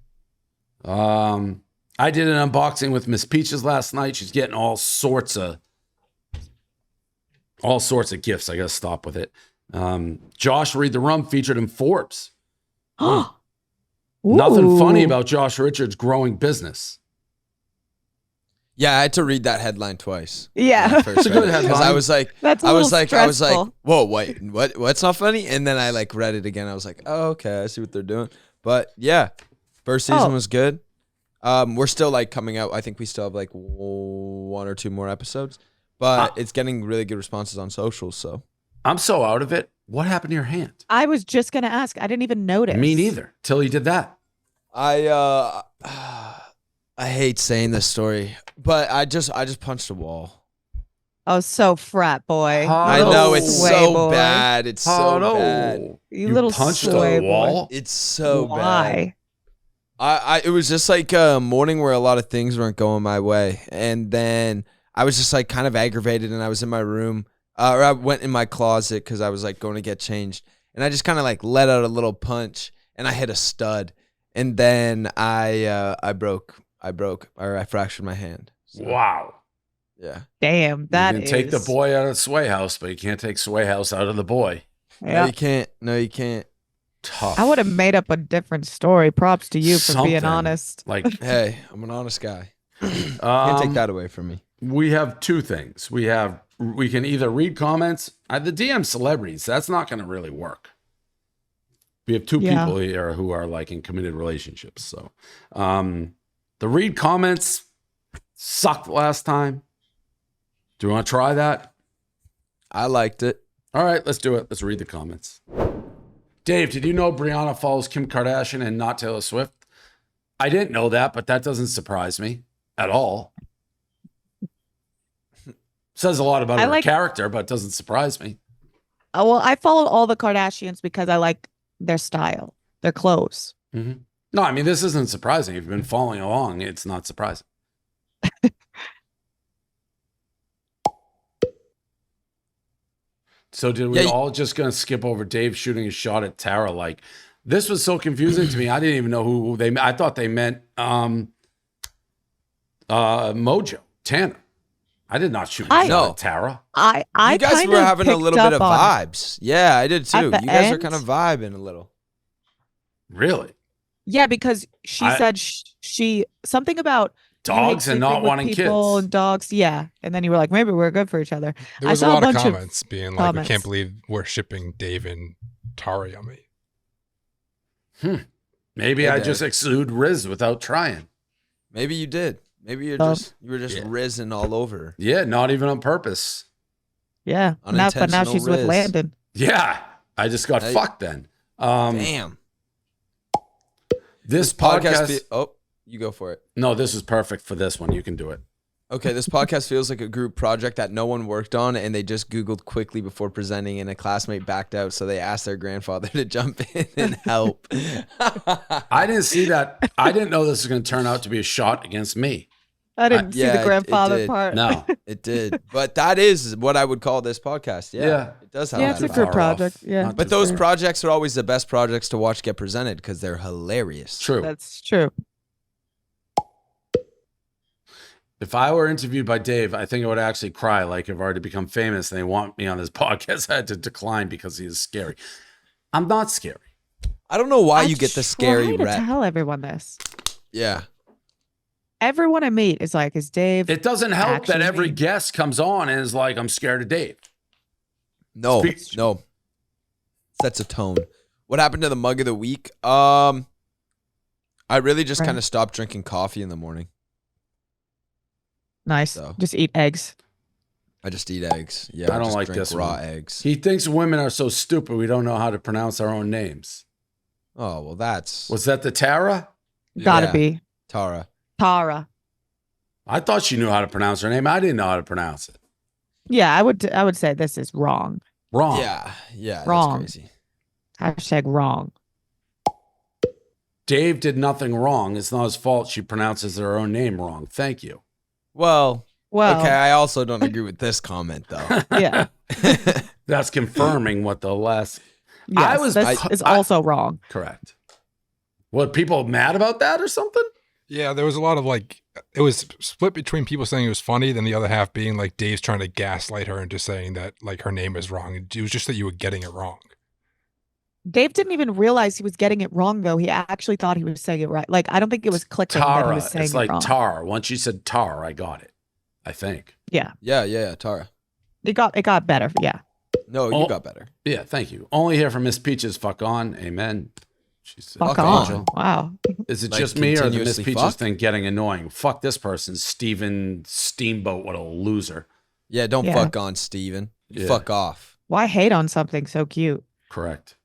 I did an unboxing with Miss Peaches last night. She's getting all sorts of gifts. I got to stop with it. Josh Read the Rum featured in Forbes. Nothing funny about Josh Richards' growing business. Yeah, I had to read that headline twice. Yeah. It's a good headline. Because I was like, That's a I was little like, stressful. whoa, wait, what's not funny? And then I like read it again. I was like, oh, okay, I see what they're doing. But yeah, first season was good. We're still like coming out. I think we still have like 1 or 2 more episodes, but it's getting really good responses on socials. So I'm so out of it. What happened to your hand? I was just going to ask. I didn't even notice. Me neither. Till you did that. I hate saying this story, but I just punched a wall. Oh, so frat boy. I Little know it's sway so boy. bad. It's so bad. You little punched sway a wall. boy. It's so bad. Why? It was just like a morning where a lot of things weren't going my way. And then I was just like kind of aggravated, and I was in my room, or I went in my closet because I was like going to get changed. And I just kind of like let out a little punch, and I hit a stud. And then I fractured my hand. So, Wow. yeah. Damn, that you can is. take the boy out of Sway House, but you can't take Sway House out of the boy. No, Yeah. you can't. No, you can't. Tough. I would have made up a different story. Props to you for being Something. honest. Like, Hey, I'm an honest guy. Can't take that away from me. We have 2 things. We can either read comments. The DM celebrities, that's not going to really work. We have 2 people here who are like in committed relationships. So the read comments sucked last time. Do you want to try that? I liked it. All right, let's do it. Let's read the comments. Dave, did you know Brianna follows Kim Kardashian and not Taylor Swift? I didn't know that, but that doesn't surprise me at all. Says a lot about her character, but it doesn't surprise me. Oh, well, I follow all the Kardashians because I like their style, their clothes. Mm-hmm. No, I mean, this isn't surprising. If you've been following along, it's not surprising. So did we all just going to skip over Dave shooting a shot at Tara? Like, this was so confusing to me. I didn't even know who they I thought they meant Mojo, Tana. I did not shoot a shot at Tara. I you guys were having a little bit of vibes. Yeah, I did too. You guys are kind of vibing a little. Really? Yeah, because she said she something about dogs and not wanting kids and dogs. Yeah, and then you were like, maybe we're good for each other. There was a lot of comments being like, "We can't believe we're shipping Dave and Tara Yummy." Maybe I just exude Riz without trying. Maybe you did. Maybe you were just rizzing all over her. Yeah, not even on purpose. Yeah, but now she's with Landon. Yeah, I just got fucked then. Damn. This podcast. You go for it. No, this is perfect for this one. You can do it. Okay, this podcast feels like a group project that no one worked on, and they just Googled quickly before presenting, and a classmate backed out, so they asked their grandfather to jump in and help. I didn't see that. I didn't know this was going to turn out to be a shot against me. I didn't see the grandfather part. No, it did. But that is what I would call this podcast. Yeah. It does have it's a group project. Yeah. But those projects are always the best projects to watch get presented because they're hilarious. True. That's true. If I were interviewed by Dave, I think I would actually cry. Like, I've already become famous and they want me on this podcast. I had to decline because he is scary. I'm not scary. I don't know why you get the scary rep. rep. Tell everyone this. Yeah. Everyone I meet is like, is Dave? It doesn't help that every guest comes on and is like, I'm scared of Dave. No. Sets a tone. What happened to the mug of the week? I really just kind of stopped drinking coffee in the morning. Nice. So, just eat eggs. I just eat eggs. Yeah, I don't like this raw one. Eggs. He thinks women are so stupid we don't know how to pronounce our own names. Oh, well, that's... Was that the Tara? Gotta be. Tara. I thought she knew how to pronounce her name. I didn't know how to pronounce it. Yeah, I would say this is wrong. Wrong. Yeah, wrong. That's crazy. Hashtag wrong. Dave did nothing wrong. It's not his fault she pronounces her own name wrong. Thank you. Well, Well, Okay, I also don't agree with this comment though. yeah. That's confirming what the last. Yes, this is also wrong. Correct. What, people mad about that or something? Yeah, there was a lot of like, it was split between people saying it was funny, then the other half being like Dave's trying to gaslight her into saying that like her name is wrong. It was just that you were getting it wrong. Dave didn't even realize he was getting it wrong, though. He actually thought he was saying it right. Like, I don't think it was clicking that he was saying It's like it wrong. tar. Once you said tar, I got it. I think. Yeah. Yeah, Tara. It got better. Yeah. No, you got better. Yeah, thank you. Only hear from Miss Peaches. Fuck on. Amen. She said, Fuck on. Wow. Is it Like, just me or the Miss continuously Peaches fuck? thing getting annoying? Fuck this person. Steven Steamboat. What a loser. Yeah, don't Yeah. fuck on, Steven. Yeah. Fuck off. Why hate on something so cute? Correct.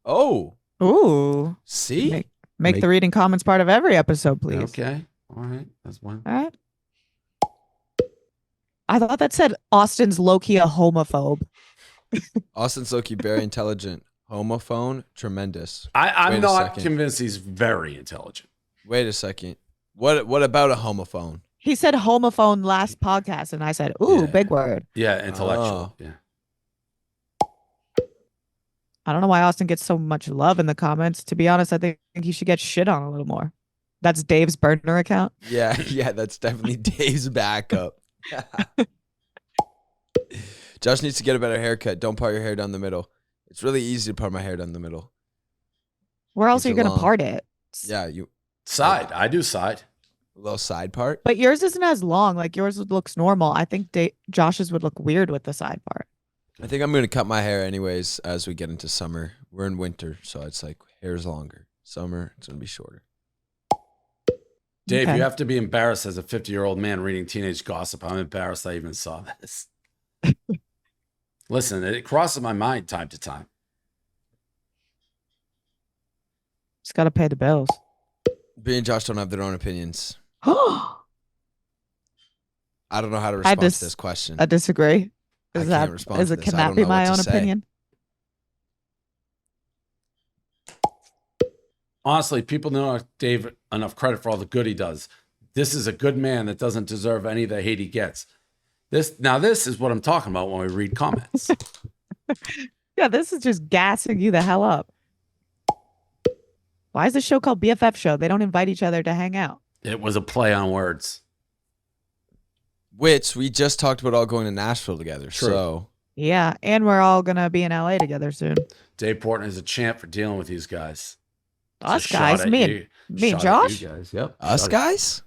Oh, Ooh. see? Make the reading comments part of every episode, please. Okay. All right. That's one. All right. I thought that said Austin's low-key a homophobe. Austin's low-key very intelligent. Homophone, tremendous. I'm Wait a not second. convinced he's very intelligent. Wait a second. What about a homophone? He said homophone last podcast, and I said, ooh, Yeah. big word. Yeah, intellectual. Oh. Yeah. I don't know why Austin gets so much love in the comments. To be honest, I think he should get shit on a little more. That's Dave's burner account. Yeah, that's definitely Dave's backup. Josh needs to get a better haircut. Don't part your hair down the middle. It's really easy to part my hair down the middle. Where else are you These are going to long. part it? Yeah, you Side. I do side. a little side part. But yours isn't as long. Like yours looks normal. I think Josh's would look weird with the side part. I think I'm gonna cut my hair anyways as we get into summer. We're in winter, so it's like hair's longer. Summer, it's gonna be shorter. Dave, Okay. you have to be embarrassed as a 50-year-old man reading teenage gossip. I'm embarrassed I even saw this. Listen, it crosses my mind time to time. Just got to pay the bills. B and Josh don't have their own opinions. I I don't know how to respond dis- to this question. disagree. I Is can't that respond is to it? this. Can I that don't be know my what own to say. opinion? Honestly, people don't give Dave enough credit for all the good he does. This is a good man that doesn't deserve any of the hate he gets. This is what I'm talking about when we read comments. Yeah, this is just gassing you the hell up. Why is the show called BFF Show? They don't invite each other to hang out. It was a play on words. Which we just talked about all going to Nashville together. True. So Yeah, and we're all gonna be in LA together soon. Dave Portnoy is a champ for dealing with these guys. It's Us a shot guys, at me you. and Shot at Josh, you guys. Yep. us Shot at- guys?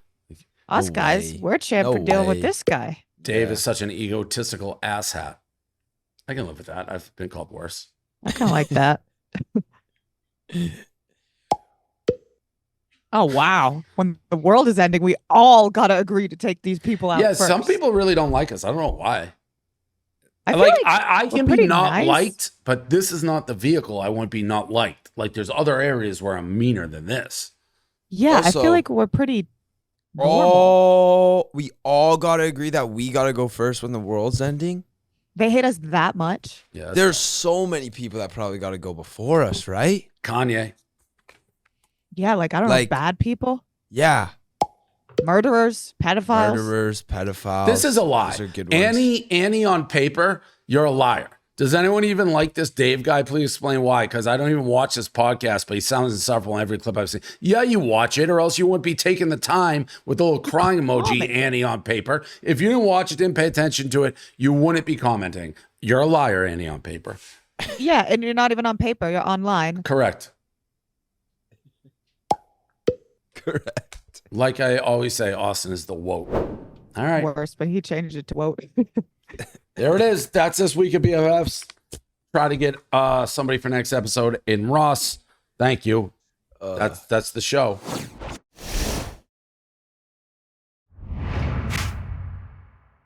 us No guys, way. we're champ No for dealing with way. this guy. Dave Yeah. is such an egotistical asshat. I can live with that. I've been called worse. I kind of like that. Oh wow! When the world is ending, we all gotta agree to take these people out. Yeah, first. some people really don't like us. I don't know why. I feel like, like I we're can be pretty not nice. liked, but this is not the vehicle I want to be not liked. Like there's other areas where I'm meaner than this. Yeah, I Also- feel like we're pretty normal. Oh, we all gotta agree that we gotta go first when the world's ending. They hate us that much. Yeah, There's so many people that probably gotta go before us, right? Kanye. Yeah, like I don't Like- know, bad people, Yeah. murderers, pedophiles. Murderers, pedophiles. This is a lie. Those are good ones. Annie on paper, you're a liar. Does anyone even like this Dave guy? Please explain why. Because I don't even watch this podcast, but he sounds insufferable in every clip I've seen. Yeah, you watch it, or else you wouldn't be taking the time with the little crying emoji, Annie on paper. If you didn't watch it, didn't pay attention to it, you wouldn't be commenting. You're a liar, Annie on paper. Yeah, and you're not even on paper; you're online. Correct. Correct. Like I always say, Austin is the woke. All right. Worse, but he changed it to woke. There it is. That's this week of BFFs. Try to get somebody for next episode in Ross. Thank you. That's the show.